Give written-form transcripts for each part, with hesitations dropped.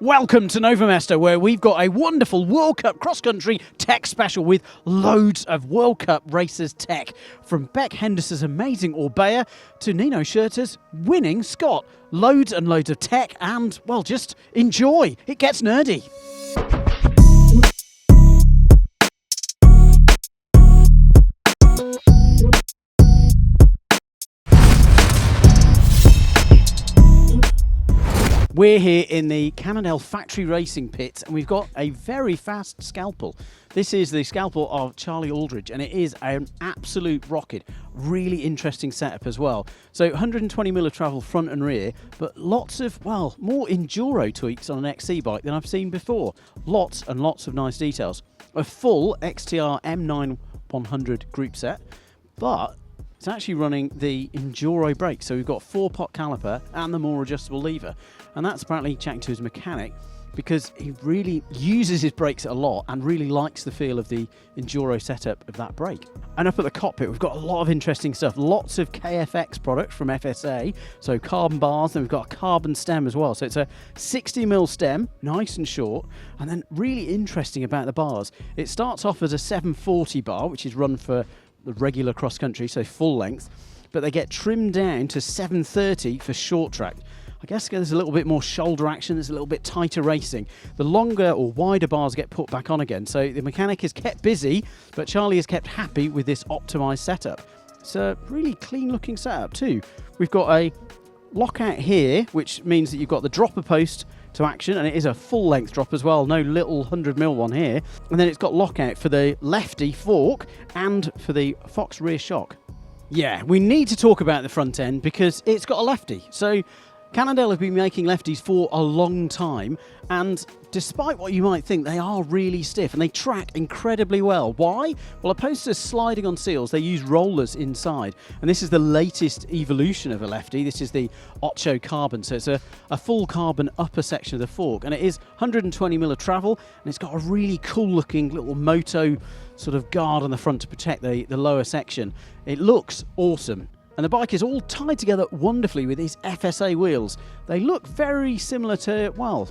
Welcome to Nové Město, where we've got a wonderful World Cup cross-country tech special with loads of World Cup racers tech. From Beck Henderson's amazing Orbea to Nino Schurter's winning Scott. Loads and loads of tech and, well, just enjoy. It gets nerdy. We're here in the Cannondale factory racing pits and we've got a very fast Scalpel. This is the Scalpel of Charlie Aldridge and it is an absolute rocket. Really interesting setup as well. So 120mm of travel front and rear, but lots of, well, more enduro tweaks on an XC bike than I've seen before. Lots and lots of nice details. A full XTR M9 100 group set, but it's actually running the enduro brake. So we've got 4-pot caliper and the more adjustable lever. And that's apparently chatting to his mechanic because he really uses his brakes a lot and really likes the feel of the enduro setup of that brake. And up at the cockpit, we've got a lot of interesting stuff. Lots of KFX products from FSA. So carbon bars, and we've got a carbon stem as well. So it's a 60mm stem, nice and short. And then really interesting about the bars, it starts off as a 740 bar, which is run for the regular cross country, so full length, but they get trimmed down to 730 for short track. I guess there's a little bit more shoulder action, there's a little bit tighter racing. The longer or wider bars get put back on again, so the mechanic is kept busy, but Charlie is kept happy with this optimised setup. It's a really clean looking setup too. We've got a lockout here, which means that you've got the dropper post to action, and it is a full length drop as well, no little 100mm one here. And then it's got lockout for the lefty fork and for the Fox rear shock. Yeah, we need to talk about the front end because it's got a lefty. So Cannondale have been making lefties for a long time, and despite what you might think, they are really stiff and they track incredibly well. Why? Well, opposed to sliding on seals, they use rollers inside, and this is the latest evolution of a lefty. This is the Ocho Carbon, so it's a full carbon upper section of the fork, and it is 120mm of travel, and it's got a really cool looking little moto sort of guard on the front to protect the lower section. It looks awesome. And the bike is all tied together wonderfully with these FSA wheels. They look very similar to, well,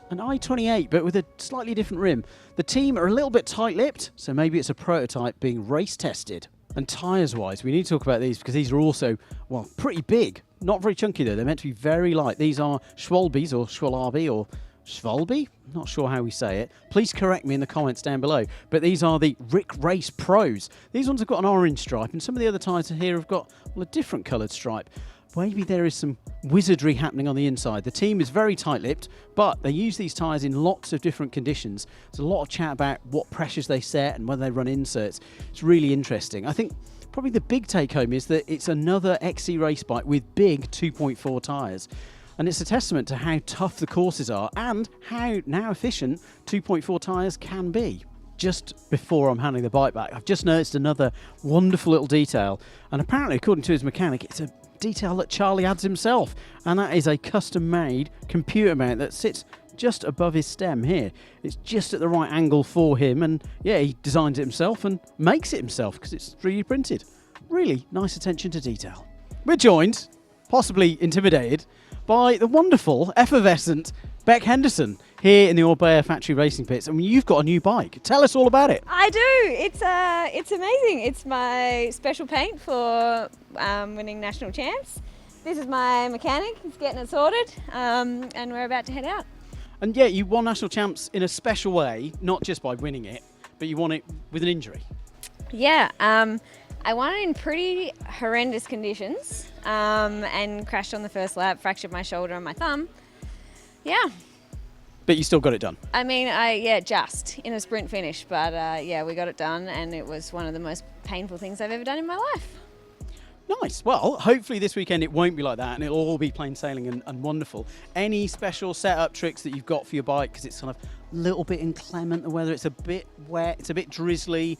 an i28, but with a slightly different rim. The team are a little bit tight-lipped, so maybe it's a prototype being race tested. And tyres-wise, we need to talk about these because these are also, well, pretty big. Not very chunky though, they're meant to be very light. These are Schwalbes or Schwalbe or Schwalbe? Not sure how we say it. Please correct me in the comments down below. But these are the Rick Race Pros. These ones have got an orange stripe, and some of the other tyres here have got, well, a different coloured stripe. Maybe there is some wizardry happening on the inside. The team is very tight-lipped, but they use these tyres in lots of different conditions. There's a lot of chat about what pressures they set and whether they run inserts. It's really interesting. I think probably the big take-home is that it's another XC race bike with big 2.4 tyres. And it's a testament to how tough the courses are and how now efficient 2.4 tyres can be. Just before I'm handing the bike back, I've just noticed another wonderful little detail. And apparently, according to his mechanic, it's a detail that Charlie adds himself. And that is a custom-made computer mount that sits just above his stem here. It's just at the right angle for him. And yeah, he designs it himself and makes it himself because it's 3D printed. Really nice attention to detail. We're joined, possibly intimidated, by the wonderful, effervescent Beck Henderson here in the Orbea factory racing pits. I mean, you've got a new bike. Tell us all about it. I do. It's amazing. It's my special paint for winning national champs. This is my mechanic. He's getting it sorted, and we're about to head out. And yeah, you won national champs in a special way, not just by winning it, but you won it with an injury. Yeah. I won it in pretty horrendous conditions and crashed on the first lap, fractured my shoulder and my thumb. Yeah. But you still got it done? I mean, just in a sprint finish, but yeah, we got it done and it was one of the most painful things I've ever done in my life. Nice. Well, hopefully this weekend it won't be like that and it'll all be plain sailing and wonderful. Any special setup tricks that you've got for your bike? Because it's kind of a little bit inclement, the weather, it's a bit wet, it's a bit drizzly.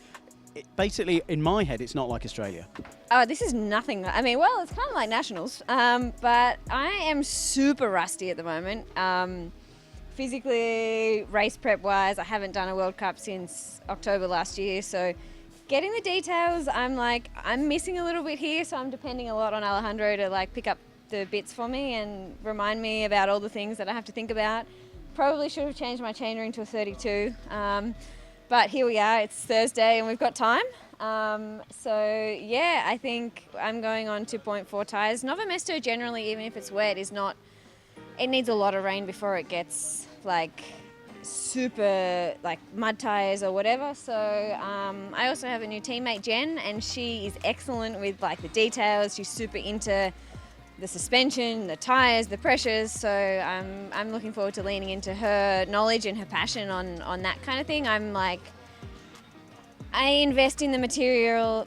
Basically, in my head, it's not like Australia. Oh, this is nothing. I mean, well, it's kind of like nationals, but I am super rusty at the moment. Physically, race prep wise, I haven't done a World Cup since October last year, so getting the details, I'm missing a little bit here, so I'm depending a lot on Alejandro to pick up the bits for me and remind me about all the things that I have to think about. probably should have changed my chainring to a 32, but here we are. It's Thursday and we've got time. So yeah, I think I'm going on 2.4 tyres. Nové Město generally, even if it's wet, is not. It needs a lot of rain before it gets like super like mud tyres or whatever. So I also have a new teammate, Jen, and she is excellent with like the details. She's super into the suspension, the tyres, the pressures. So I'm looking forward to leaning into her knowledge and her passion on that kind of thing. I invest in the material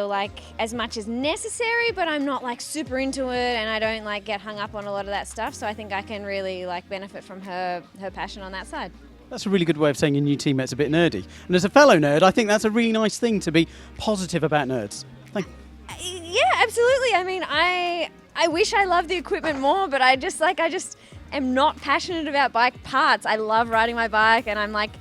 like as much as necessary, but I'm not like super into it, and I don't like get hung up on a lot of that stuff. So I think I can really like benefit from her passion on that side. That's a really good way of saying your new teammate's a bit nerdy. And as a fellow nerd, I think that's a really nice thing to be positive about nerds. Yeah, absolutely. I mean, I wish I loved the equipment more, but I just am not passionate about bike parts. I love riding my bike, and I'm like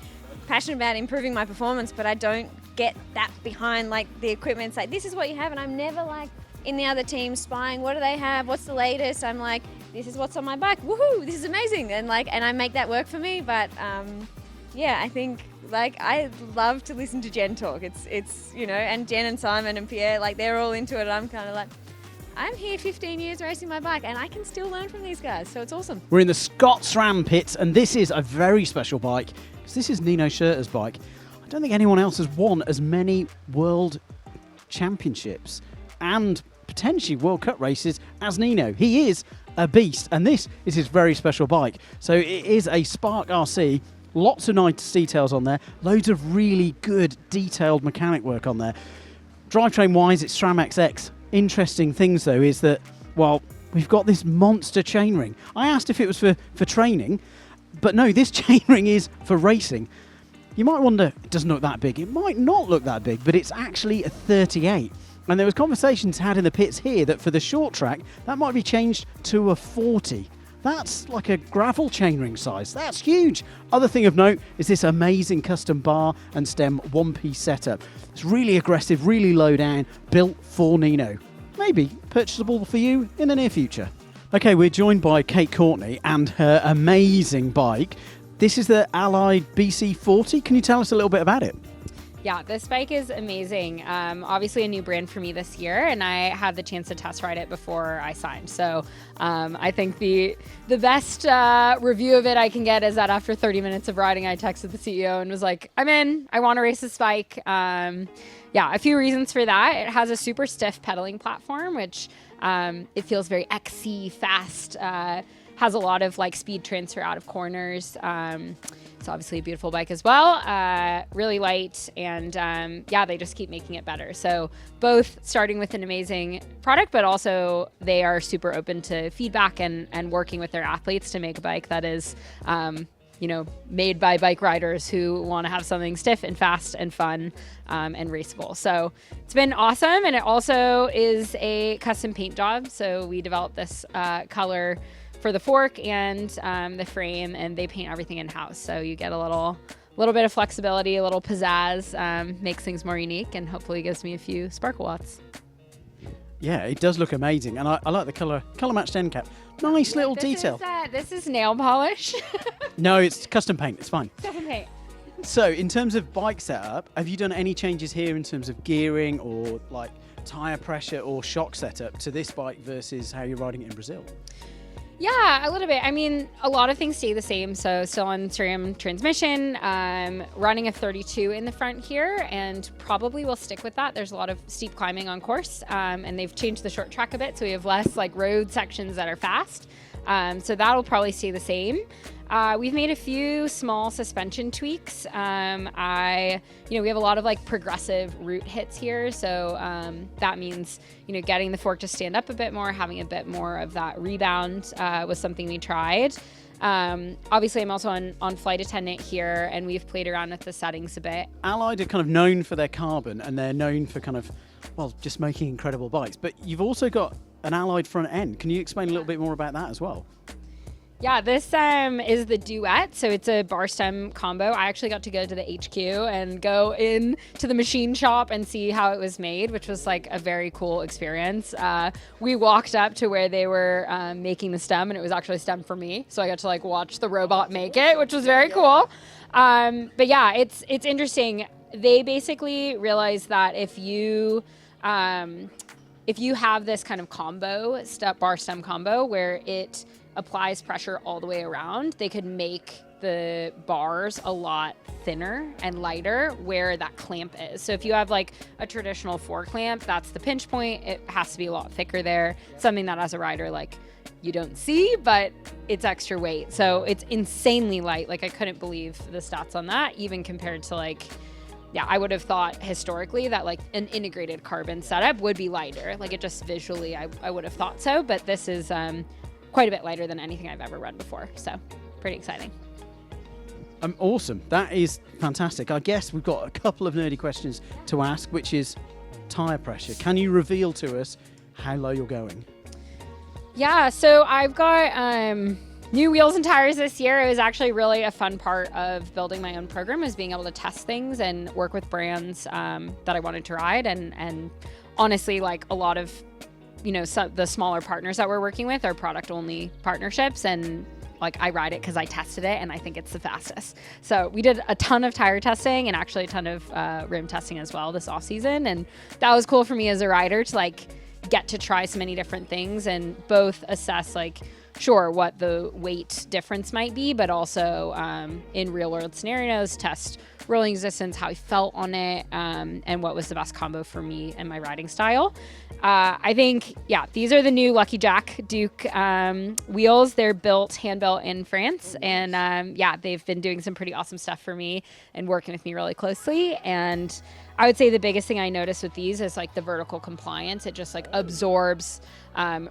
passionate about improving my performance, but I don't get that behind like the equipment. It's like, this is what you have, and I'm never like in the other team spying, what do they have, what's the latest. I'm like, this is what's on my bike, woohoo, this is amazing, and I make that work for me. But yeah, I think like I love to listen to Jen talk. It's you know, and Jen and Simon and Pierre, like they're all into it. I'm kind of like, I'm here 15 years racing my bike and I can still learn from these guys, so it's awesome. We're in the Scots Ram pits, and this is a very special bike because this is Nino Schurter's bike. I don't think anyone else has won as many World Championships and potentially World Cup races as Nino. He is a beast, and this is his very special bike. So it is a Spark RC, lots of nice details on there, loads of really good detailed mechanic work on there. Drivetrain wise, it's SRAM XX. Interesting things though is that, well, we've got this monster chainring. I asked if it was for training, but no, this chainring is for racing. You might wonder, it doesn't look that big. It might not look that big, but it's actually a 38. And there was conversations had in the pits here that for the short track, that might be changed to a 40. That's like a gravel chainring size. That's huge. Other thing of note is this amazing custom bar and stem one-piece setup. It's really aggressive, really low down, built for Nino. Maybe purchasable for you in the near future. Okay, we're joined by Courtney and her amazing bike. This is the Allied BC40. Can you tell us a little bit about it? Yeah, this bike is amazing. Obviously a new brand for me this year, and I had the chance to test ride it before I signed. So I think the best review of it I can get is that after 30 minutes of riding, I texted the CEO and was like, I'm in, I want to race this bike. Yeah, a few reasons for that. It has a super stiff pedaling platform, which it feels very XC fast, has a lot of like speed transfer out of corners. It's obviously a beautiful bike as well, really light, and yeah, they just keep making it better. So both starting with an amazing product, but also they are super open to feedback and working with their athletes to make a bike that is, you know, made by bike riders who want to have something stiff and fast and fun and raceable. So it's been awesome, and it also is a custom paint job. So we developed this color for the fork and the frame, and they paint everything in-house. So you get a little bit of flexibility, a little pizzazz, makes things more unique, and hopefully gives me a few sparkle watts. Yeah, it does look amazing, and I like the color matched end cap. Nice little detail. This is nail polish. No, it's custom paint. It's fine. Custom paint. So in terms of bike setup, have you done any changes here in terms of gearing or like tire pressure or shock setup to this bike versus how you're riding it in Brazil? Yeah, a little bit. I mean, a lot of things stay the same. So still on SRAM transmission, running a 32 in the front here, and probably will stick with that. There's a lot of steep climbing on course, and they've changed the short track a bit, so we have less like road sections that are fast. So that'll probably stay the same. We've made a few small suspension tweaks. We have a lot of like progressive root hits here. So that means, getting the fork to stand up a bit more, having a bit more of that rebound was something we tried. Obviously I'm also on flight attendant here, and we've played around with the settings a bit. Allied are kind of known for their carbon, and they're known for kind of, just making incredible bikes. But you've also got an Allied front end. Can you explain a little bit more about that as well? Yeah, this is the Duet, so it's a bar stem combo. I actually got to go to the HQ and go in to the machine shop and see how it was made, which was like a very cool experience. We walked up to where they were making the stem, and it was actually a stem for me, so I got to like watch the robot make it, which was very cool. But yeah, it's interesting. They basically realized that if you have this kind of combo, bar stem combo, where it applies pressure all the way around, they could make the bars a lot thinner and lighter where that clamp is. So if you have like a traditional 4 clamp, that's the pinch point. It has to be a lot thicker there. Something that as a rider, like you don't see, but it's extra weight. So it's insanely light. Like I couldn't believe the stats on that, even compared to like, yeah, I would have thought historically that like an integrated carbon setup would be lighter. Like it just visually, I would have thought so, but this is quite a bit lighter than anything I've ever run before. So pretty exciting. Awesome. That is fantastic. I guess we've got a couple of nerdy questions to ask, which is tire pressure. Can you reveal to us how low you're going? Yeah, so I've got new wheels and tires this year. It was actually really a fun part of building my own program, is being able to test things and work with brands that I wanted to ride. And honestly, like a lot of, the smaller partners that we're working with are product only partnerships, and like I ride it because I tested it and I think it's the fastest. So we did a ton of tire testing and actually a ton of rim testing as well this off season. And that was cool for me as a rider to like get to try so many different things and both assess like, sure, what the weight difference might be, but also in real world scenarios, test rolling resistance, how I felt on it, and what was the best combo for me and my riding style. I think, yeah, these are the new Lucky Jack Duke wheels. They're hand-built in France. And yeah, they've been doing some pretty awesome stuff for me and working with me really closely. And I would say the biggest thing I noticed with these is like the vertical compliance. It just like absorbs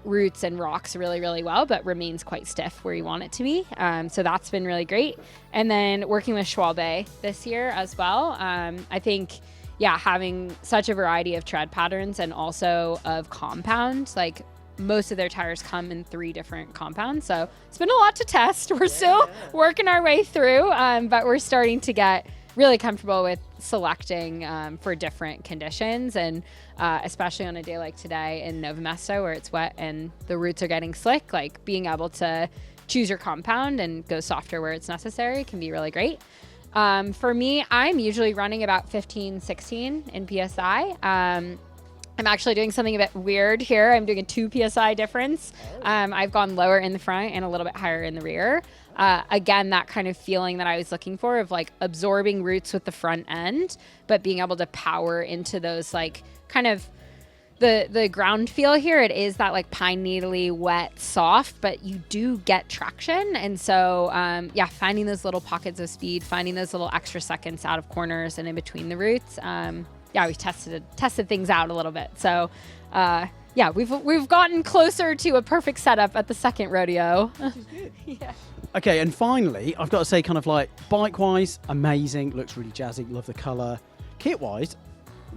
roots and rocks really, really well, but remains quite stiff where you want it to be. So that's been really great. And then working with Schwalbe this year as well. I think, yeah, having such a variety of tread patterns and also of compounds, like most of their tires come in 3 different compounds. So it's been a lot to test. We're still working our way through, but we're starting to get really comfortable with selecting for different conditions, and especially on a day like today in Nové Město where it's wet and the roots are getting slick, like being able to choose your compound and go softer where it's necessary can be really great. For me, I'm usually running about 15, 16 in PSI. I'm actually doing something a bit weird here. I'm doing a 2 PSI difference. I've gone lower in the front and a little bit higher in the rear. Again, that kind of feeling that I was looking for of like absorbing roots with the front end, but being able to power into those like kind of the ground feel here. It is that like pine needly, wet, soft, but you do get traction. And so, yeah, finding those little pockets of speed, finding those little extra seconds out of corners and in between the roots. Yeah, we tested things out a little bit. So, yeah, we've gotten closer to a perfect setup at the second rodeo. Yeah. Okay, and finally, I've got to say, kind of like bike-wise, amazing, looks really jazzy, love the colour. Kit-wise,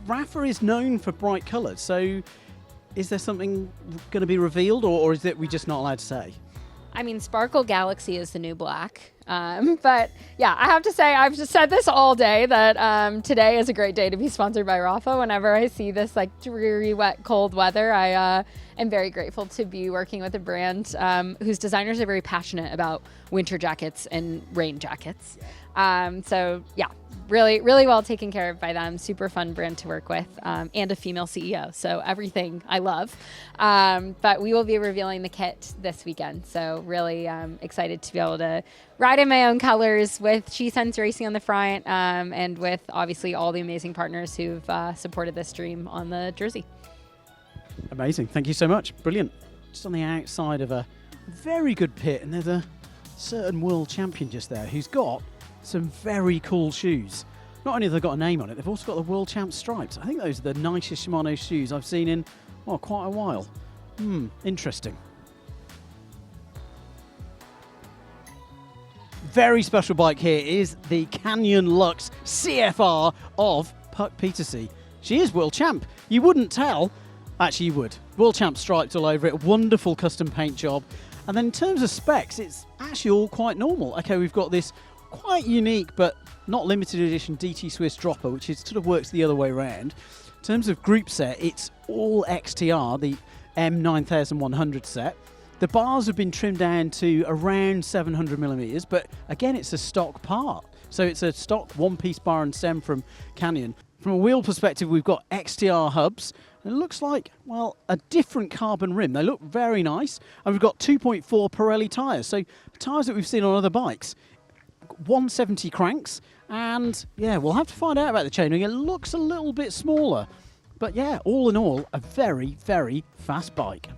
Rapha is known for bright colours, so is there something going to be revealed, or is it we just not allowed to say? I mean, Sparkle Galaxy is the new black. But yeah, I have to say, I've just said this all day that today is a great day to be sponsored by Rapha. Whenever I see this like dreary, wet, cold weather, I am very grateful to be working with a brand whose designers are very passionate about winter jackets and rain jackets. So yeah, really, really well taken care of by them. Super fun brand to work with, and a female CEO. So everything I love. But we will be revealing the kit this weekend. So really excited to be able to ride in my own colors with She Sense Racing on the front, and with obviously all the amazing partners who've supported this dream on the jersey. Amazing. Thank you so much. Brilliant. Just on the outside of a very good pit, and there's a certain world champion just there who's got some very cool shoes. Not only have they got a name on it, they've also got the World Champ stripes. I think those are the nicest Shimano shoes I've seen in, well, quite a while. Interesting. Very special bike here is the Canyon Lux CFR of Pieterse. She is World Champ. You wouldn't tell. Actually, you would. World Champ stripes all over it. Wonderful custom paint job. And then in terms of specs, it's actually all quite normal. Okay, we've got this quite unique but not limited edition DT Swiss dropper, which is sort of works the other way around. In terms of group set, it's all XTR, the M9100 set. The bars have been trimmed down to around 700 millimeters, but again, it's a stock part. So it's a stock one-piece bar and stem from Canyon. From a wheel perspective, we've got XTR hubs. It looks like, well, a different carbon rim. They look very nice. And we've got 2.4 Pirelli tyres, so tyres that we've seen on other bikes. 170 cranks, and yeah, we'll have to find out about the chainring. It looks a little bit smaller, but yeah, all in all, a very, very fast bike.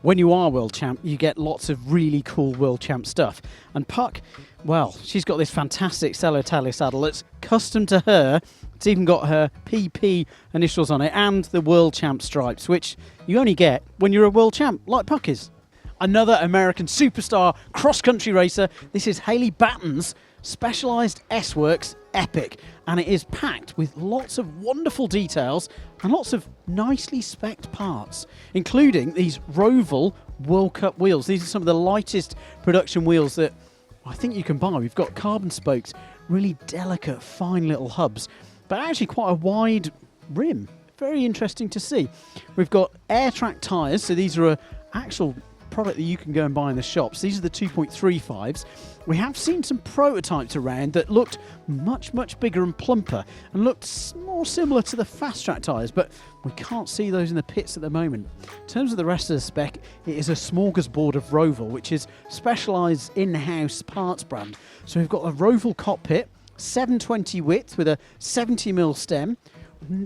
When you are world champ, you get lots of really cool world champ stuff. And Puck, well, she's got this fantastic Cello Italia saddle that's custom to her. It's even got her PP initials on it and the world champ stripes, which you only get when you're a world champ, like Puck is. Another American superstar cross-country racer. This is Hayley Batten's Specialized S-Works Epic, and it is packed with lots of wonderful details and lots of nicely spec'd parts, including these Roval World Cup wheels. These are some of the lightest production wheels that I think you can buy. We've got carbon spokes, really delicate, fine little hubs, but actually quite a wide rim. Very interesting to see. We've got air track tyres, so these are an actual product that you can go and buy in the shops. These are the 2.35s. We have seen some prototypes around that looked much, much bigger and plumper and looked more similar to the fast track tyres, but we can't see those in the pits at the moment. In terms of the rest of the spec, it is a smorgasbord of Roval, which is specialised in-house parts brand. So we've got a Roval cockpit, 720 width with a 70mm stem,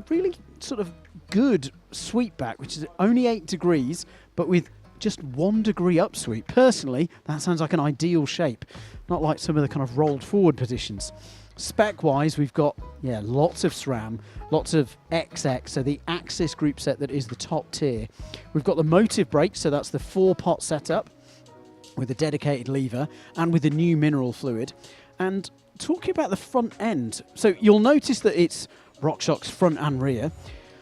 really sort of good sweep back, which is only 8 degrees, but with just 1 degree upsweep. Personally, that sounds like an ideal shape, not like some of the kind of rolled forward positions. Spec-wise, we've got, lots of SRAM, lots of XX, so the Axis group set that is the top tier. We've got the Motive brake, so that's the 4-pot setup with a dedicated lever and with the new mineral fluid. And talking about the front end, so you'll notice that it's RockShox front and rear,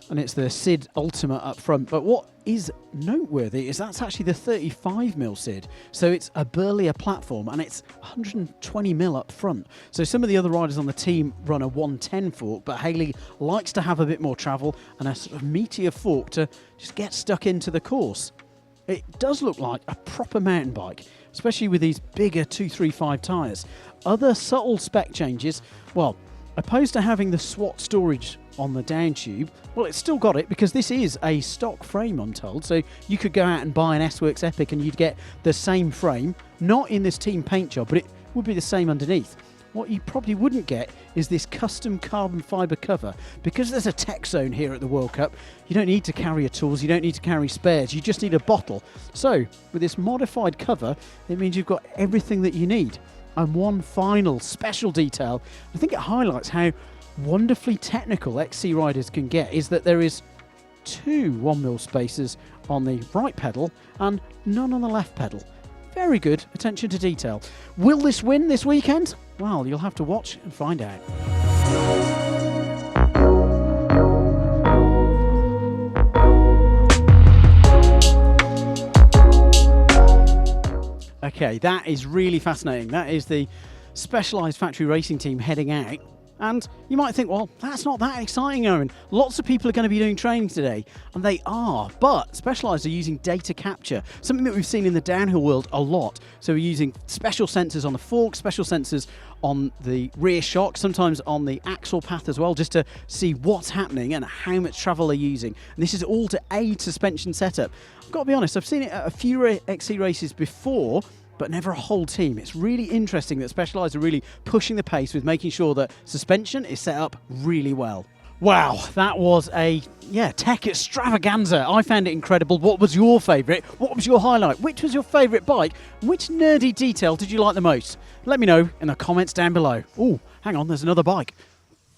and it's the SID Ultima up front, but what is noteworthy is that's actually the 35mm SID, so it's a burlier platform and it's 120mm up front. So some of the other riders on the team run a 110 fork, but Hayley likes to have a bit more travel and a sort of meatier fork to just get stuck into the course. It does look like a proper mountain bike, especially with these bigger 235 tyres. Other subtle spec changes, well, opposed to having the SWAT storage on the down tube, well, it's still got it because this is a stock frame, I'm told. So you could go out and buy an S-Works Epic and you'd get the same frame, not in this team paint job, but it would be the same underneath. What you probably wouldn't get is this custom carbon fibre cover. Because there's a tech zone here at the World Cup, you don't need to carry your tools, you don't need to carry spares, you just need a bottle. So with this modified cover, it means you've got everything that you need. And one final special detail, I think it highlights how wonderfully technical XC riders can get, is that there is 2 1mm spacers on the right pedal and none on the left pedal. Very good attention to detail. Will this win this weekend? Well, you'll have to watch and find out. Okay, that is really fascinating. That is the Specialized Factory Racing team heading out. And you might think, well, that's not that exciting, Owen. Lots of people are going to be doing training today, and they are. But Specialized are using data capture, something that we've seen in the downhill world a lot. So we're using special sensors on the fork, special sensors on the rear shock, sometimes on the axle path as well, just to see what's happening and how much travel they're using. And this is all to aid suspension setup. I've got to be honest, I've seen it at a few XC races before, but never a whole team. It's really interesting that Specialized are really pushing the pace with making sure that suspension is set up really well. Wow, that was a tech extravaganza. I found it incredible. What was your favourite? What was your highlight? Which was your favourite bike? Which nerdy detail did you like the most? Let me know in the comments down below. Oh, hang on, there's another bike.